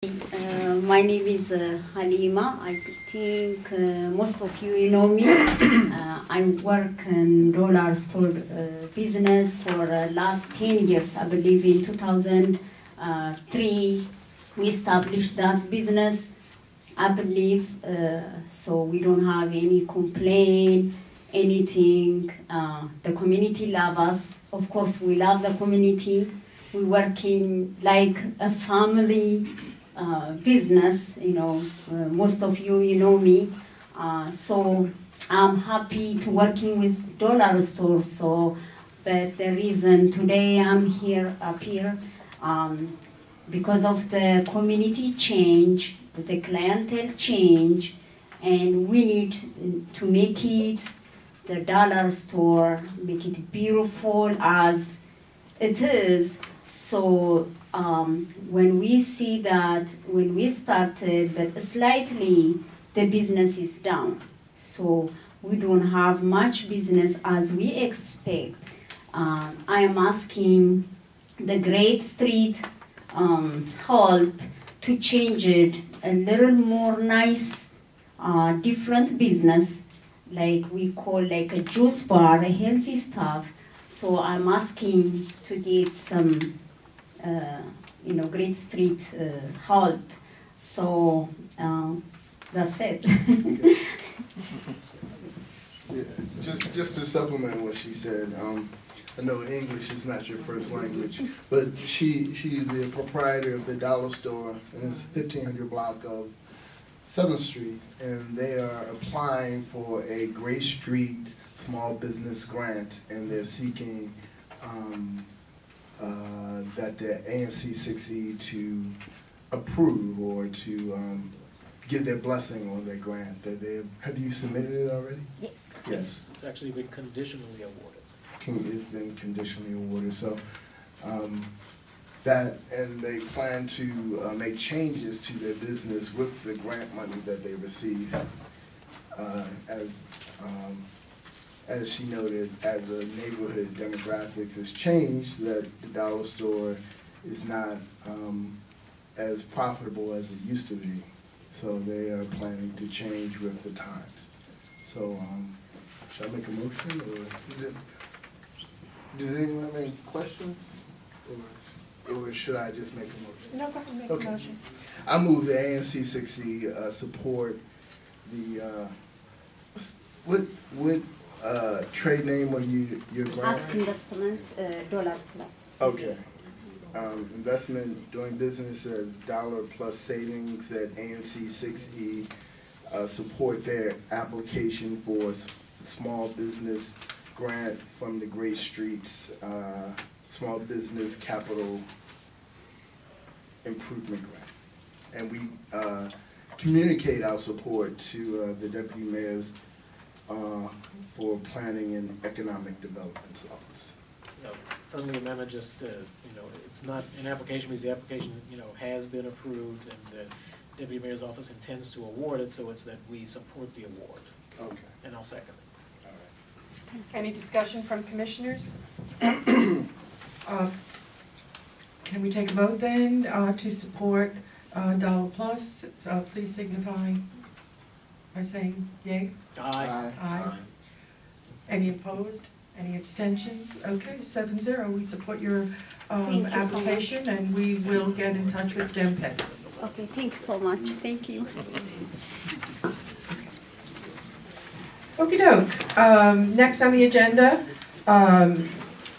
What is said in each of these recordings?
My name is Halima. I think most of you know me. I work in dollar store business for last 10 years. I believe in 2003 we established that business. I believe so we don't have any complaint, anything. The community love us. Of course, we love the community. We working like a family. Business, most of you know me, so I'm happy to working with dollar store. So, but the reason today I'm here up here, because of the community change, the clientele change, and we need to make it the dollar store, make it beautiful as it is. So when we see that when we started, but slightly the business is down. So we don't have much business as we expect. I am asking the Great Street help to change it a little more nice, different business, like we call like a juice bar, a healthy stuff. So I'm asking to get some, Great Street help. So that's it. Yeah, just to supplement what she said, I know English is not your first language, but she's the proprietor of the dollar store, and it's 1500 block of 7th Street, and they are applying for a Gray Street small business grant, and they're seeking that the ANC 6E to approve or to give their blessing on their grant. That have you submitted it already? Yes. Yes. It's actually been conditionally awarded. It's been conditionally awarded. So that, and they plan to make changes to their business with the grant money that they receive. As she noted, as the neighborhood demographics has changed, that the dollar store is not as profitable as it used to be. So they are planning to change with the times. So should I make a motion, or does anyone have any questions? Or should I just make a motion? No, go ahead and make Okay. a motion. I move the ANC 6E support the, what trade name are your grant? Ask investment dollar plus. Okay. Investment doing business as dollar plus savings at ANC 6E, support their application for small business grant from the Great Streets Small Business Capital Improvement Grant. And we communicate our support to the Deputy Mayor's for Planning and Economic Development's office. No, friendly amendment, just, it's not an application because the application, has been approved and the Deputy Mayor's office intends to award it, so it's that we support the award. Okay. And I'll second it. All right. Any discussion from commissioners? Can we take a vote then to support Dollar Plus? Please signify by saying yea. Aye. Aye. Any opposed? Any abstentions? Okay, 7-0. We support your Thank you so application, and we will get in touch with DemPet. Okay, thank you so much. Thank you. Okey doke. Next on the agenda,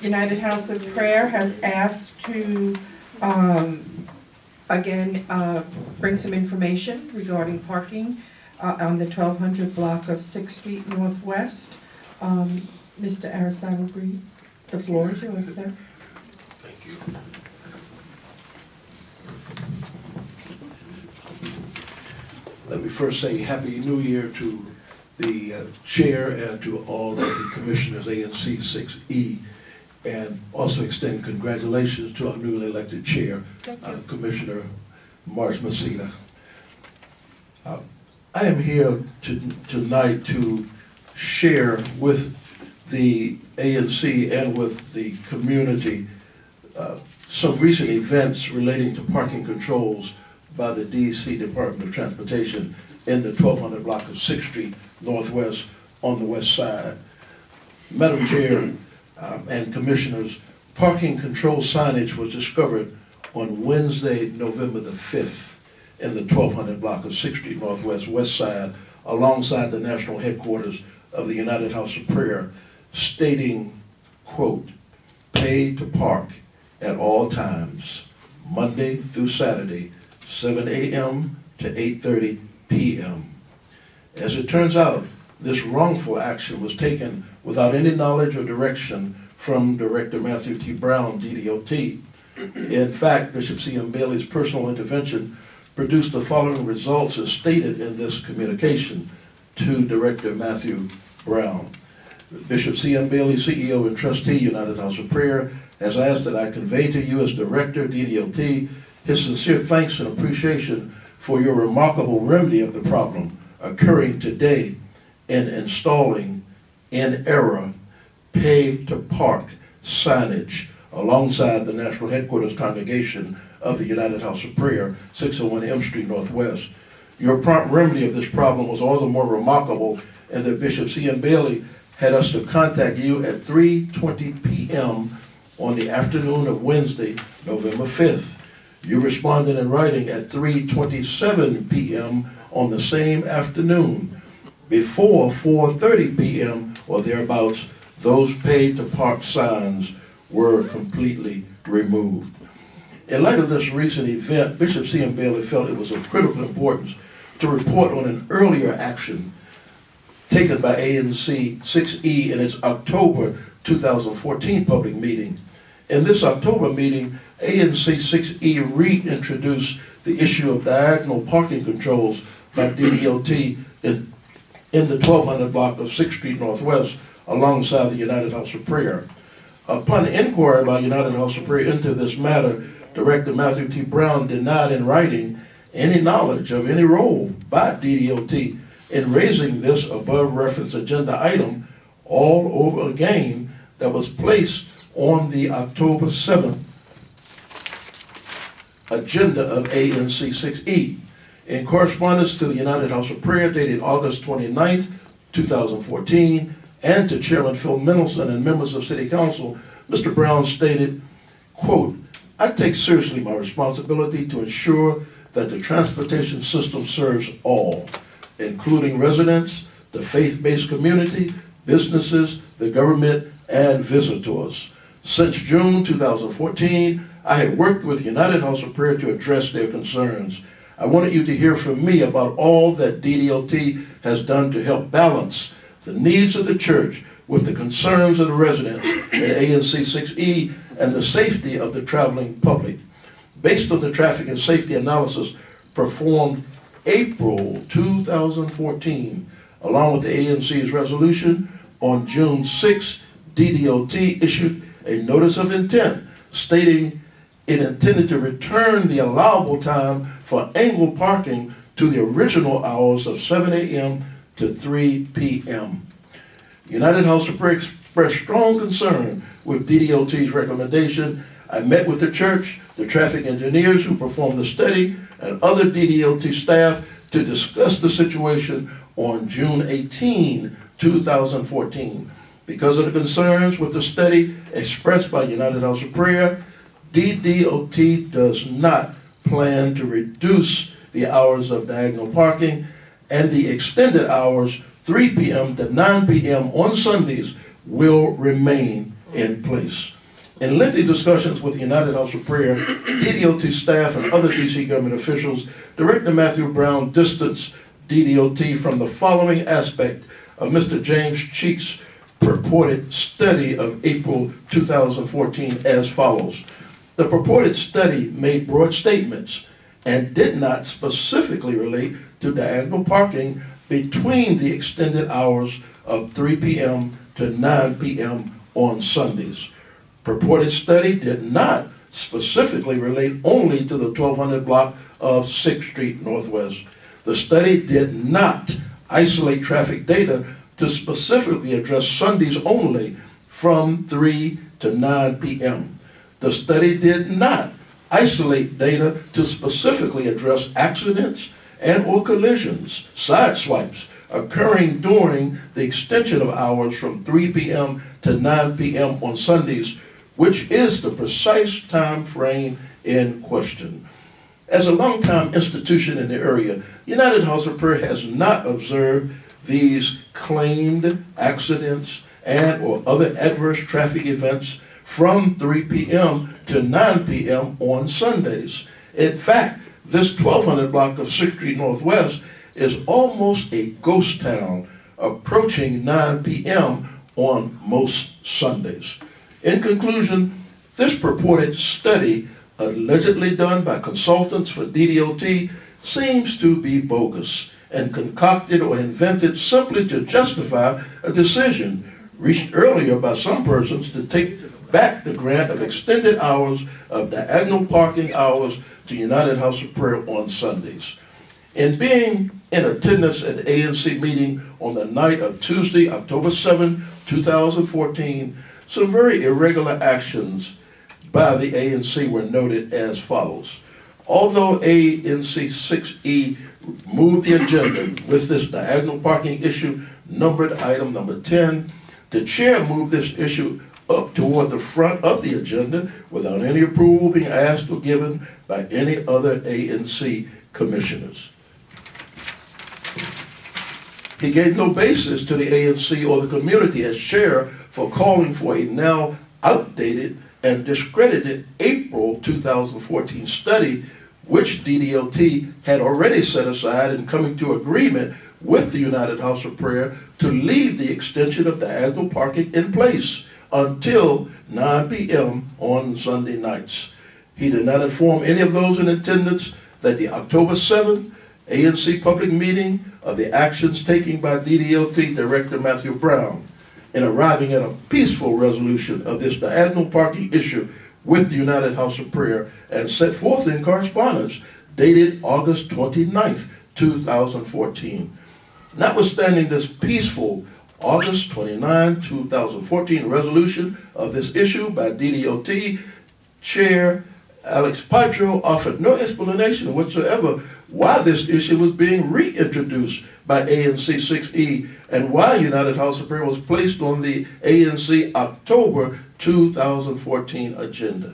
United House of Prayer has asked to, again, bring some information regarding parking on the 1200 block of 6th Street Northwest. Mr. Aristotle Green, the floor is yours, sir. Thank you. Let me first say Happy New Year to the chair and to all of the commissioners, ANC 6E, and also extend congratulations to our newly elected chair, Commissioner Marsh Messina. I am here tonight to share with the ANC and with the community some recent events relating to parking controls by the DC Department of Transportation in the 1200 block of 6th Street Northwest on the west side. Madam Chair and Commissioners, parking control signage was discovered on Wednesday, November the 5th in the 1200 block of 6th Street Northwest west side alongside the national headquarters of the United House of Prayer, stating, quote, "Pay to park at all times, Monday through Saturday, 7 a.m. to 8:30 p.m. As it turns out, this wrongful action was taken without any knowledge or direction from Director Matthew T. Brown, DDOT. In fact, Bishop C.M. Bailey's personal intervention produced the following results as stated in this communication to Director Matthew Brown. Bishop C.M. Bailey, CEO and Trustee, United House of Prayer, has asked that I convey to you as Director, DDOT, his sincere thanks and appreciation for your remarkable remedy of the problem occurring today in installing in error pay to park signage alongside the National Headquarters Congregation of the United House of Prayer, 601 M Street Northwest. Your prompt remedy of this problem was all the more remarkable in that Bishop C.M. Bailey had us to contact you at 3:20 p.m. on the afternoon of Wednesday, November 5th. You responded in writing at 3:27 p.m. on the same afternoon. Before 4:30 p.m. or thereabouts, those paid to park signs were completely removed. In light of this recent event, Bishop C.M. Bailey felt it was of critical importance to report on an earlier action taken by ANC 6E in its October 2014 public meeting. In this October meeting, ANC 6E reintroduced the issue of diagonal parking controls by DDOT in the 1200 block of 6th Street Northwest alongside the United House of Prayer. Upon inquiry by United House of Prayer into this matter, Director Matthew T. Brown denied in writing any knowledge of any role by DDOT in raising this above referenced agenda item all over again that was placed on the October 7th agenda of ANC 6E. In correspondence to the United House of Prayer dated August 29th, 2014, and to Chairman Phil Mendelson and members of City Council, Mr. Brown stated, quote, "I take seriously my responsibility to ensure that the transportation system serves all, including residents, the faith-based community, businesses, the government, and visitors. Since June 2014, I have worked with United House of Prayer to address their concerns. I wanted you to hear from me about all that DDOT has done to help balance the needs of the church with the concerns of the residents in ANC 6E and the safety of the traveling public. Based on the traffic and safety analysis performed April 2014, along with the ANC's resolution, on June 6, DDOT issued a notice of intent stating it intended to return the allowable time for angled parking to the original hours of 7 a.m. to 3 p.m. United House of Prayer expressed strong concern with DDOT's recommendation. I met with the church, the traffic engineers who performed the study, and other DDOT staff to discuss the situation on June 18, 2014. Because of the concerns with the study expressed by United House of Prayer, DDOT does not plan to reduce the hours of diagonal parking, and the extended hours, 3 p.m. to 9 p.m. on Sundays, will remain in place. In lengthy discussions with the United House of Prayer, DDOT staff and other DC government officials, Director Matthew Brown distanced DDOT from the following aspect of Mr. James Cheek's purported study of April 2014 as follows. The purported study made broad statements and did not specifically relate to diagonal parking between the extended hours of 3 p.m. to 9 p.m. on Sundays. Purported study did not specifically relate only to the 1200 block of 6th Street Northwest. The study did not isolate traffic data to specifically address Sundays only from 3 to 9 p.m. The study did not isolate data to specifically address accidents and or collisions, side swipes, occurring during the extension of hours from 3 p.m. to 9 p.m. on Sundays, which is the precise time frame in question. As a longtime institution in the area, United House of Prayer has not observed these claimed accidents and or other adverse traffic events from 3 p.m. to 9 p.m. on Sundays. In fact, this 1200 block of 6th Street Northwest is almost a ghost town, approaching 9 p.m. on most Sundays. In conclusion, this purported study, allegedly done by consultants for DDOT, seems to be bogus and concocted or invented simply to justify a decision reached earlier by some persons to take back the grant of extended hours of diagonal parking hours to United House of Prayer on Sundays. In being in attendance at the ANC meeting on the night of Tuesday, October 7, 2014, some very irregular actions by the ANC were noted as follows. Although ANC 6E moved the agenda with this diagonal parking issue, numbered item number 10, the chair moved this issue up toward the front of the agenda without any approval being asked or given by any other ANC commissioners. He gave no basis to the ANC or the community as chair for calling for a now outdated and discredited April 2014 study, which DDOT had already set aside in coming to agreement with the United House of Prayer to leave the extension of diagonal parking in place until 9 p.m. on Sunday nights. He did not inform any of those in attendance that the October 7th ANC public meeting of the actions taken by DDOT Director Matthew Brown in arriving at a peaceful resolution of this diagonal parking issue with the United House of Prayer and set forth in correspondence dated August 29th, 2014. Notwithstanding this peaceful August 29, 2014 resolution of this issue by DDOT, Chair Alex Patro offered no explanation whatsoever why this issue was being reintroduced by ANC 6E and why United House of Prayer was placed on the ANC October 2014 agenda.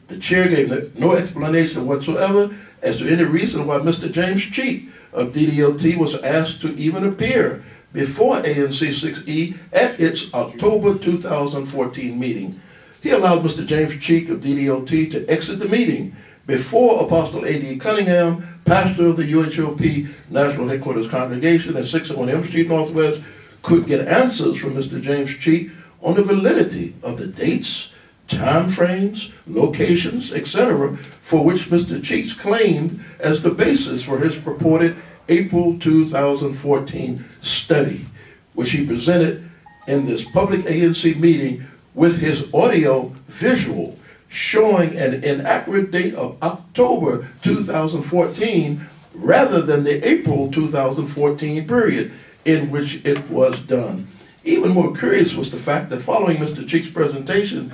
The chair gave no explanation whatsoever as to any reason why Mr. James Cheek of DDOT was asked to even appear before ANC 6E at its October 2014 meeting. He allowed Mr. James Cheek of DDOT to exit the meeting before Apostle A.D. Cunningham, pastor of the UHOP National Headquarters Congregation at 601 M Street Northwest, could get answers from Mr. James Cheek on the validity of the dates, time frames, locations, etc., for which Mr. Cheeks claimed as the basis for his purported April 2014 study, which he presented in this public ANC meeting with his audio visual showing an inaccurate date of October 2014 rather than the April 2014 period in which it was done. Even more curious was the fact that following Mr. Cheek's presentation,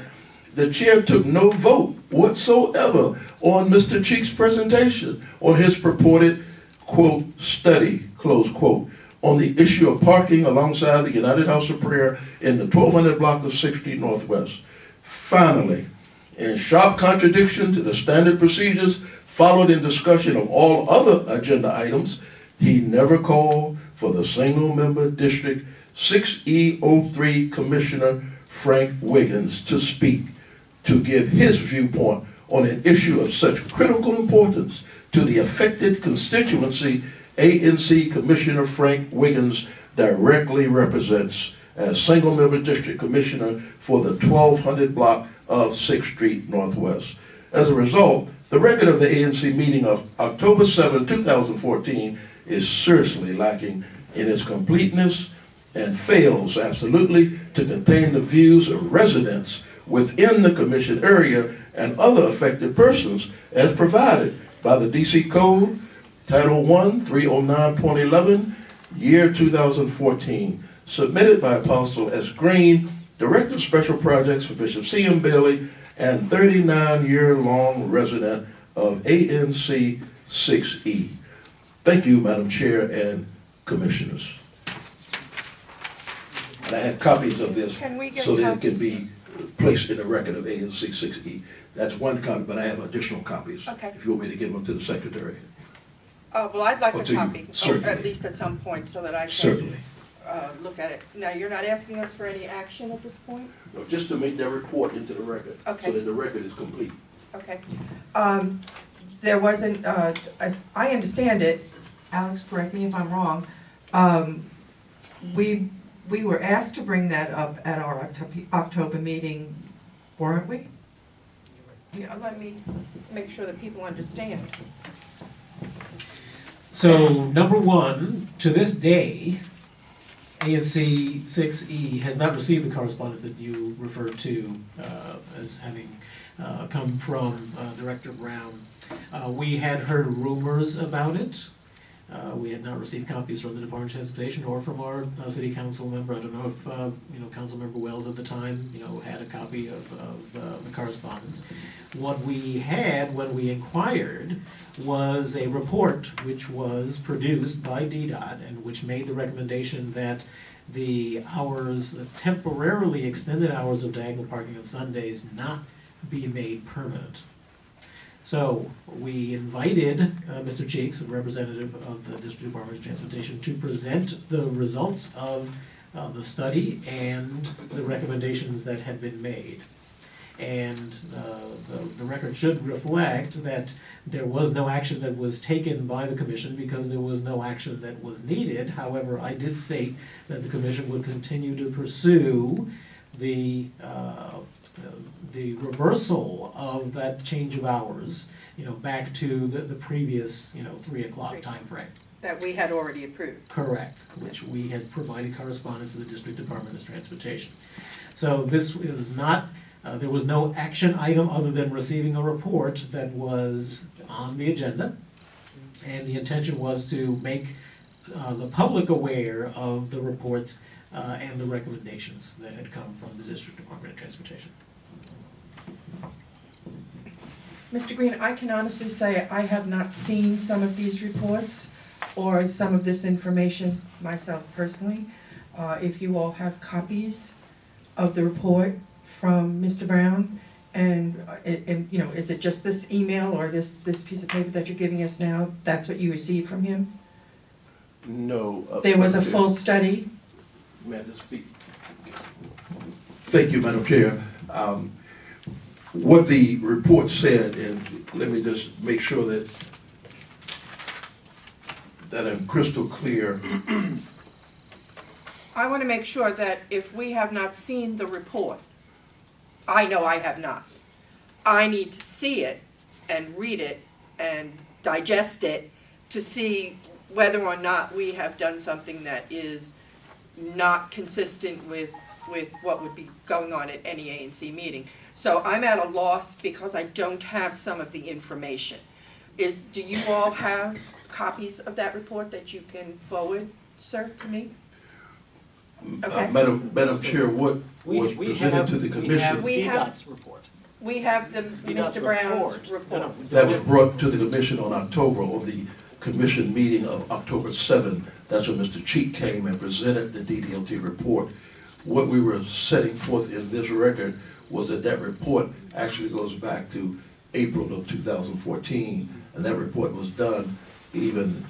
the chair took no vote whatsoever on Mr. Cheek's presentation on his purported, quote, study, close quote, on the issue of parking alongside the United House of Prayer in the 1200 block of 6th Street Northwest. Finally, in sharp contradiction to the standard procedures followed in discussion of all other agenda items, he never called for the single-member District 6E03 Commissioner Frank Wiggins to speak, to give his viewpoint on an issue of such critical importance to the affected constituency ANC Commissioner Frank Wiggins directly represents as single-member district commissioner for the 1200 block of 6th Street Northwest. As a result, the record of the ANC meeting of October 7, 2014 is seriously lacking in its completeness and fails absolutely to contain the views of residents within the commission area and other affected persons as provided by the DC Code, Title I, 309.11, year 2014, submitted by Apostle S. Green, Director of Special Projects for Bishop C.M. Bailey, and 39-year-long resident of ANC 6E. Thank you, Madam Chair and Commissioners. And I have copies of this Can we get so that it can copies? be placed in the record of ANC 6E. That's one copy, but I have additional copies. Okay. If you want me to give them to the Secretary. Well, I'd like Oh, a to you, copy, certainly. at least at some point, so that I can Certainly. look at it. Now, you're not asking us for any action at this point? Just to make that report into the record, Okay. so that the record is complete. Okay. There wasn't, as I understand it, Alex, correct me if I'm wrong, we were asked to bring that up at our October meeting, weren't we? Yeah, let me make sure that people understand. So, number one, to this day, ANC 6E has not received the correspondence that you referred to as having come from Director Brown. We had heard rumors about it. We had not received copies from the Department of Transportation or from our city council member. I don't know if, Council Member Wells at the time, had a copy of the correspondence. What we had when we inquired was a report which was produced by DDOT and which made the recommendation that the hours, the temporarily extended hours of diagonal parking on Sundays not be made permanent. So we invited Mr. Cheeks, a representative of the District Department of Transportation, to present the results of the study and the recommendations that had been made. And the record should reflect that there was no action that was taken by the commission because there was no action that was needed. However, I did state that the commission would continue to pursue the reversal of that change of hours, back to the previous, 3 o'clock timeframe. That we had already approved. Correct, which we had provided correspondence to the District Department of Transportation. So this is not, there was no action item other than receiving a report that was on the agenda. And the intention was to make the public aware of the report and the recommendations that had come from the District Department of Transportation. Mr. Green, I can honestly say I have not seen some of these reports or some of this information myself personally. If you all have copies of the report from Mr. Brown, and is it just this email or this piece of paper that you're giving us now, that's what you received from him? No. There was a Madam Chair. full study? May I just speak? Thank you, Madam Chair. What the report said, and let me just make sure that I'm crystal clear. I want to make sure that if we have not seen the report, I know I have not, I need to see it and read it and digest it to see whether or not we have done something that is not consistent with what would be going on at any ANC meeting. So I'm at a loss because I don't have some of the information. Do you all have copies of that report that you can forward, sir, to me? Okay. Madam Chair, what was We presented have to the commission, We have- DDOT's report. We have DDOT's Mr. Brown's report. report. No, that was brought to the commission on the commission meeting of October 7th. That's when Mr. Cheek came and presented the DDOT report. What we were setting forth in this record was that report actually goes back to April of 2014, and that report was done even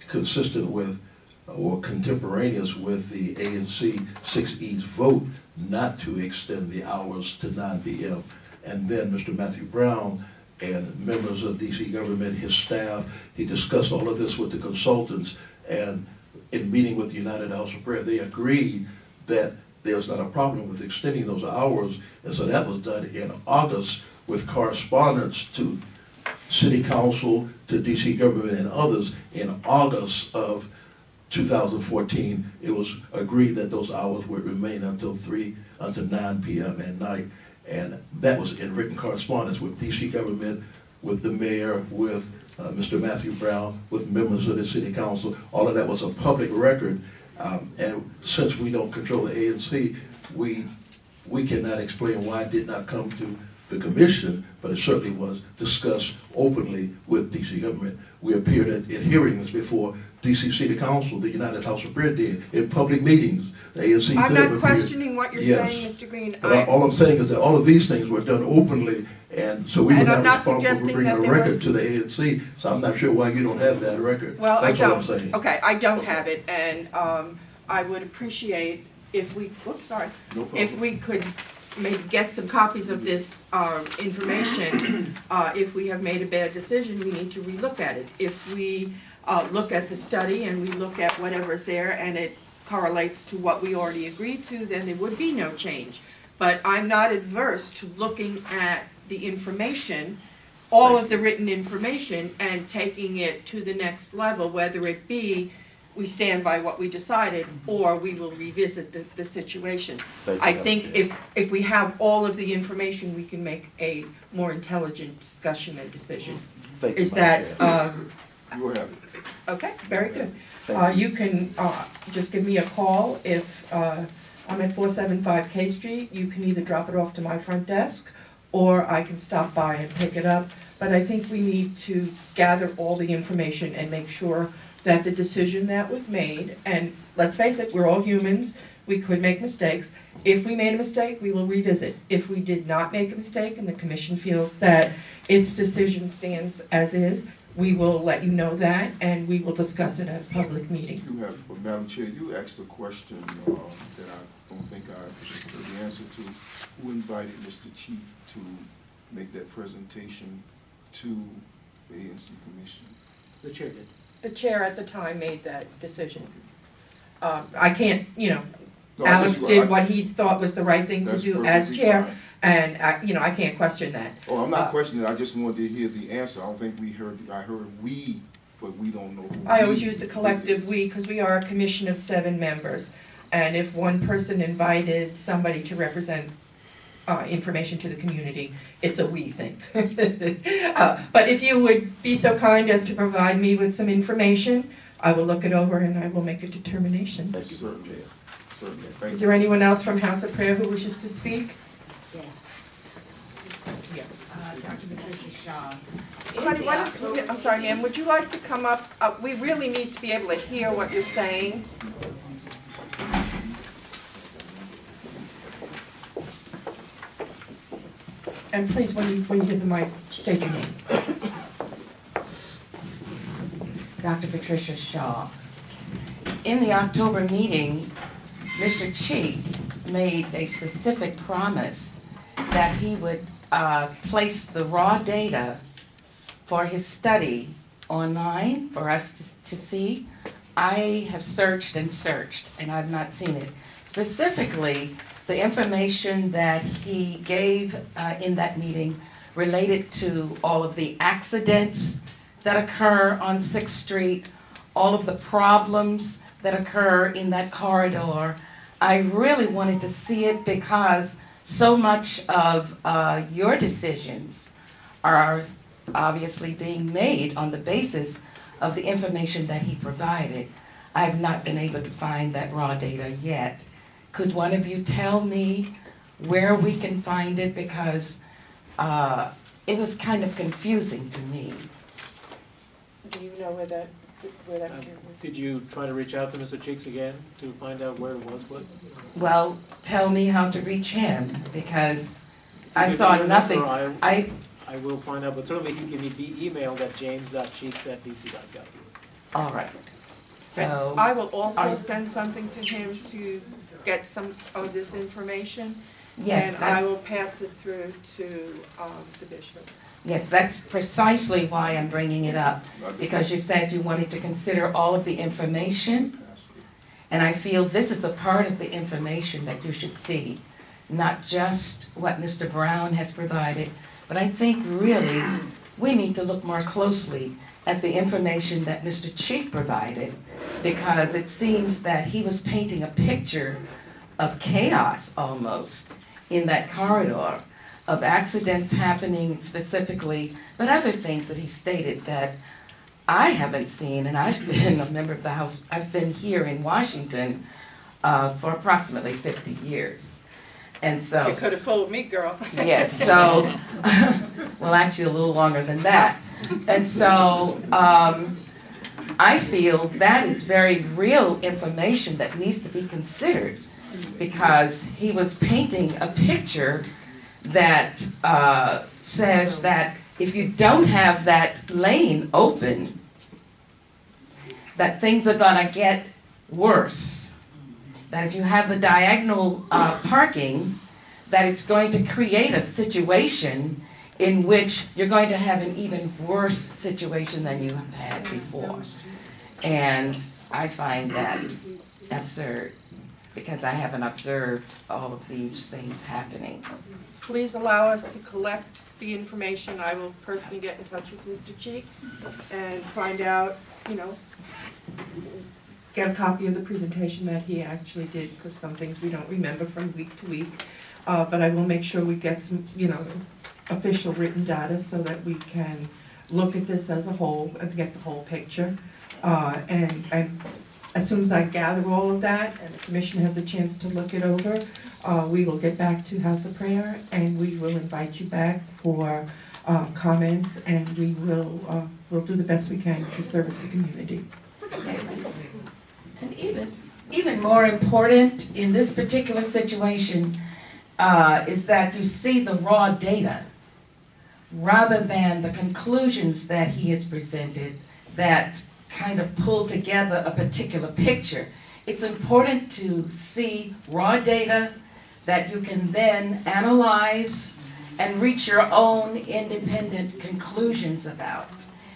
consistent with or contemporaneous with the ANC 6E's vote not to extend the hours to 9 p.m. And then Mr. Matthew Brown and members of DC government, his staff, he discussed all of this with the consultants, and in meeting with the United House of Prayer, they agreed that there's not a problem with extending those hours, and so that was done in August with correspondence to City Council, to DC government and others. In August of 2014, it was agreed that those hours would remain until 9 p.m. at night, and that was in written correspondence with DC government, with the mayor, with Mr. Matthew Brown, with members of the City Council. All of that was a public record. And since we don't control the ANC, we we cannot explain why it did not come to the commission, but it certainly was discussed openly with DC government. We appeared in hearings before DC City Council, the United House of Bread did, in public meetings. The ANC I'm could have not appeared. questioning what you're Yes. saying, Mr. Green. But all I'm saying is that all of these things were done openly, and so we were And I'm not not responsible for suggesting bringing that a there record was- to the ANC, so I'm not sure why you don't have that record. Well, I That's what I'm don't. saying. Okay, I don't have it, and I would appreciate if we, oops, sorry. No problem. If we could maybe get some copies of this information, if we have made a bad decision, we need to relook at it. If we look at the study and we look at whatever's there and it correlates to what we already agreed to, then there would be no change. But I'm not adverse to looking at the information, all of the written information, and taking it to the next level, whether it be we stand by what we decided, or we will revisit the situation. I think if we have all of the information, we can make a more intelligent discussion and decision. Is that, You will have it. okay, very good. You can just give me a call if I'm at 475 K Street. You can either drop it off to my front desk, or I can stop by and pick it up. But I think we need to gather all the information and make sure that the decision that was made, and let's face it, we're all humans, we could make mistakes. If we made a mistake, we will revisit. If we did not make a mistake and the commission feels that its decision stands as is, we will let you know that, and we will discuss it at a public meeting. You have, but Madam Chair, you asked a question that I don't think I heard the answer to. Who invited Mr. Cheek to make that presentation to the ANC Commission? The chair did. The chair at the time made that decision. I can't, No, Alex just- did what he thought was the right thing to That's do as perfectly chair, fine. and I can't question that. Oh, I'm not questioning, I just wanted to hear the answer. I don't think I heard we, but we don't know who. I always we use the collective we, because we are a commission of 7 members. And if one person invited somebody to represent information to the community, it's a we thing. But if you would be so kind as to provide me with some information, I will look it over and I will make a determination. Thank you, Madam Chair. Certainly, thank Is you. there anyone else from House of Prayer who wishes to speak? Dr. Patricia Shaw. Honey, I'm sorry, ma'am, would you like to come up? We really need to be able to hear what you're saying. And please, when you get the mic, state your name. Dr. Patricia Shaw. In the October meeting, Mr. Cheek made a specific promise that he would place the raw data for his study online for us to see. I have searched and searched, and I've not seen it. Specifically, the information that he gave in that meeting related to all of the accidents that occur on 6th Street, all of the problems that occur in that corridor. I really wanted to see it because so much of your decisions are obviously being made on the basis of the information that he provided. I have not been able to find that raw data yet. Could one of you tell me where we can find it? Because it was kind of confusing to me. Do you know where that came Did you try to reach out to Mr. Cheeks again to find out where it was put? Well, tell me how to reach him, because I If you saw give me your nothing. number, I, I will find out, but certainly he can give me the email at james.cheeks@dc.gov. all right. So, I will also Are- send something to him to get some of this information. yes, And I will that's, pass it through to the bishop. yes, that's precisely why I'm bringing it up. Because you said you wanted to consider all of the information, and I feel this is a part of the information that you should see, not just what Mr. Brown has provided, but I think really we need to look more closely at the information that Mr. Cheek provided, because it seems that he was painting a picture of chaos almost in that corridor, of accidents happening specifically, but other things that he stated that I haven't seen, and I've been a member of the House, I've been here in Washington for approximately 50 years. And so. You could have fooled me, girl. Yes, so, well, actually a little longer than that. And so, I feel that is very real information that needs to be considered, because he was painting a picture that says that if you don't have that lane open, that things are gonna get worse. That if you have the diagonal parking, that it's going to create a situation in which you're going to have an even worse situation than you have had before. And I find that absurd, because I haven't observed all of these things happening. Please allow us to collect the information. I will personally get in touch with Mr. Cheek and find out, Get a copy of the presentation that he actually did, because some things we don't remember from week to week. But I will make sure we get some, official written data so that we can look at this as a whole and get the whole picture. And as soon as I gather all of that and the commission has a chance to look it over, we will get back to House of Prayer and we will invite you back for comments, and we will we'll do the best we can to service the community. And even more important in this particular situation is that you see the raw data rather than the conclusions that he has presented that kind of pull together a particular picture. It's important to see raw data that you can then analyze and reach your own independent conclusions about.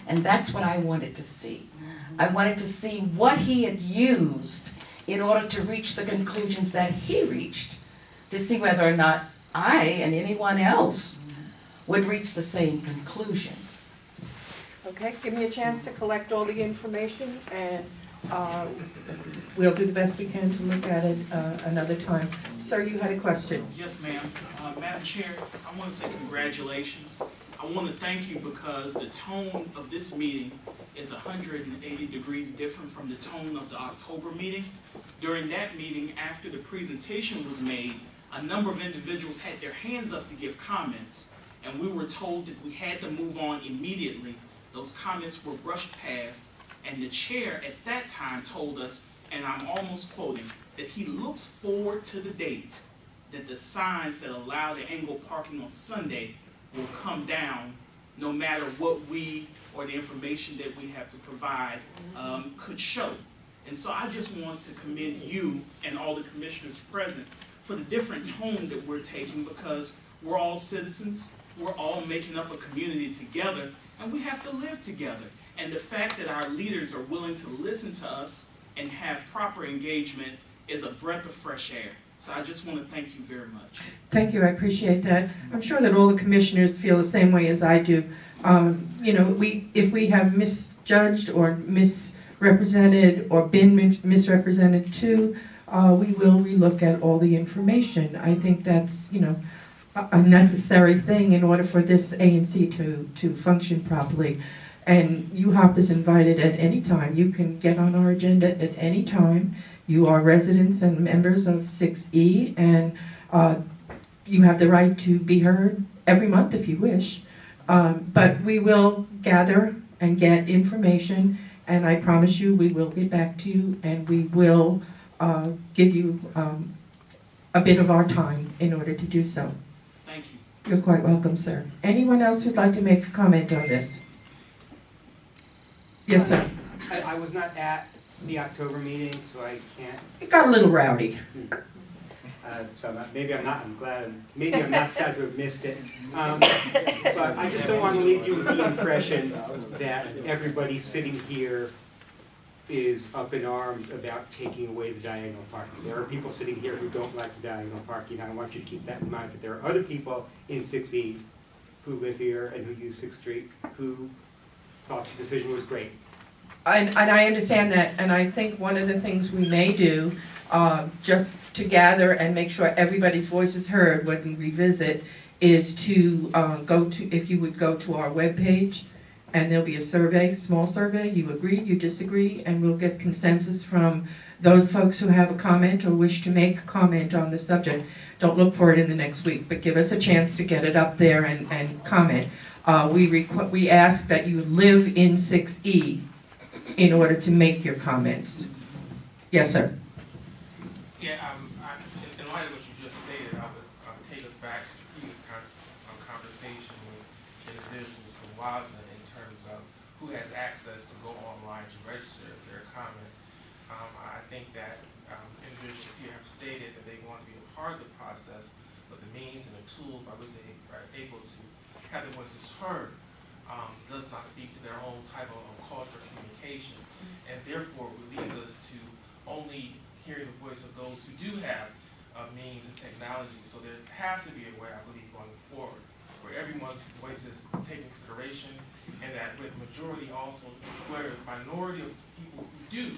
And that's what I wanted to see. I wanted to see what he had used in order to reach the conclusions that he reached, to see whether or not I and anyone else would reach the same conclusions. Okay, give me a chance to collect all the information, and We'll do the best we can to look at it another time. Sir, you had a question. Yes, ma'am. Madam Chair, I want to say congratulations. I want to thank you because the tone of this meeting is 180 degrees different from the tone of the October meeting. During that meeting, after the presentation was made, a number of individuals had their hands up to give comments, and we were told that we had to move on immediately. Those comments were brushed past, and the chair at that time told us, and I'm almost quoting, that he looks forward to the date that the signs that allow the angled parking on Sunday will come down, no matter what we or the information that we have to provide could show. And so I just want to commend you and all the commissioners present for the different tone that we're taking, because we're all citizens, we're all making up a community together, and we have to live together. And the fact that our leaders are willing to listen to us and have proper engagement is a breath of fresh air. So I just want to thank you very much. Thank you, I appreciate that. I'm sure that all the commissioners feel the same way as I do. If we have misjudged or misrepresented or been misrepresented too, we will relook at all the information. I think that's, a necessary thing in order for this ANC to function properly. And UHOP is invited at any time. You can get on our agenda at any time. You are residents and members of 6E, and you have the right to be heard every month if you wish. But we will gather and get information, and I promise you we will get back to you, and we will give you a bit of our time in order to do so. Thank you. You're quite welcome, sir. Anyone else who'd like to make a comment on this? Yes, sir. I was not at the October meeting, so I can't, It got a little rowdy. maybe I'm not sad to have missed it. So I just don't want to leave you with the impression that everybody sitting here is up in arms about taking away the diagonal parking. There are people sitting here who don't like the diagonal parking, and I want you to keep that in mind, that there are other people in 6E who live here and who use 6th Street who thought the decision was great. And I understand that, and I think one of the things we may do, just to gather and make sure everybody's voice is heard when we revisit, is to if you would go to our webpage and there'll be a survey, small survey, you agree, you disagree, and we'll get consensus from those folks who have a comment or wish to make a comment on the subject. Don't look for it in the next week, but give us a chance to get it up there and comment. We ask that you live in 6E in order to make your comments. Yes, sir. Yeah, in light of what you just stated, I would take us back to the previous conversation with individuals from WASA in terms of who has access to go online to register their comment. I think that individuals here have stated that they want to be a part of the process, but the means and the tools by which they are able to have their voices heard does not speak to their own type of culture of communication, and therefore leads us to only hearing the voice of those who do have means and technology. So there has to be a way, I believe, going forward, where everyone's voice is taken into consideration, and that with majority also, where the minority of people who do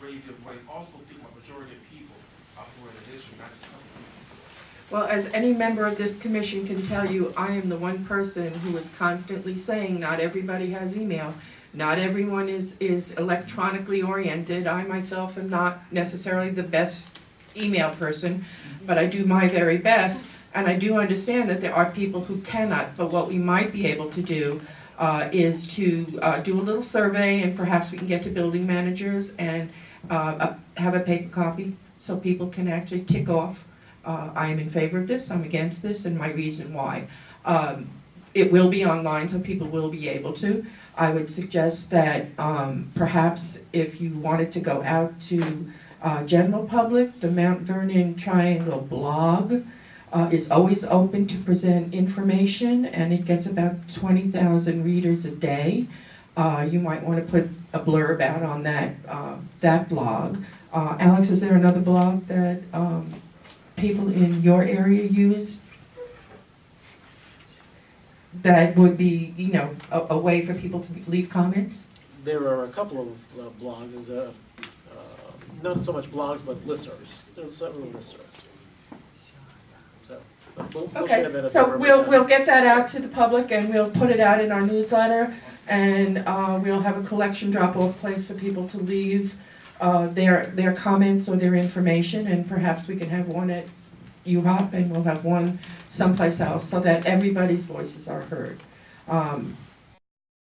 raise their voice also think a majority of people who are in the district, not just other people. Well, as any member of this commission can tell you, I am the one person who is constantly saying not everybody has email. Not everyone is electronically oriented. I myself am not necessarily the best email person, but I do my very best. And I do understand that there are people who cannot, but what we might be able to do is to do a little survey, and perhaps we can get to building managers and have a paper copy so people can actually tick off, I am in favor of this, I'm against this, and my reason why. It will be online, so people will be able to. I would suggest that perhaps if you wanted to go out to general public, the Mount Vernon Triangle blog is always open to present information, and it gets about 20,000 readers a day. You might want to put a blurb out on that blog. Alex, is there another blog that people in your area use that would be, you know, a way for people to leave comments? There are a couple of blogs. There's not so much blogs, but listservs. There's several listservs. So we'll share that Okay, at so the we'll get that out to the public, and we'll put it out in our newsletter, and we'll have a collection drop-off place for people to leave their comments or their information, and perhaps we can have one at UHOP, and we'll have one someplace else, so that everybody's voices are heard.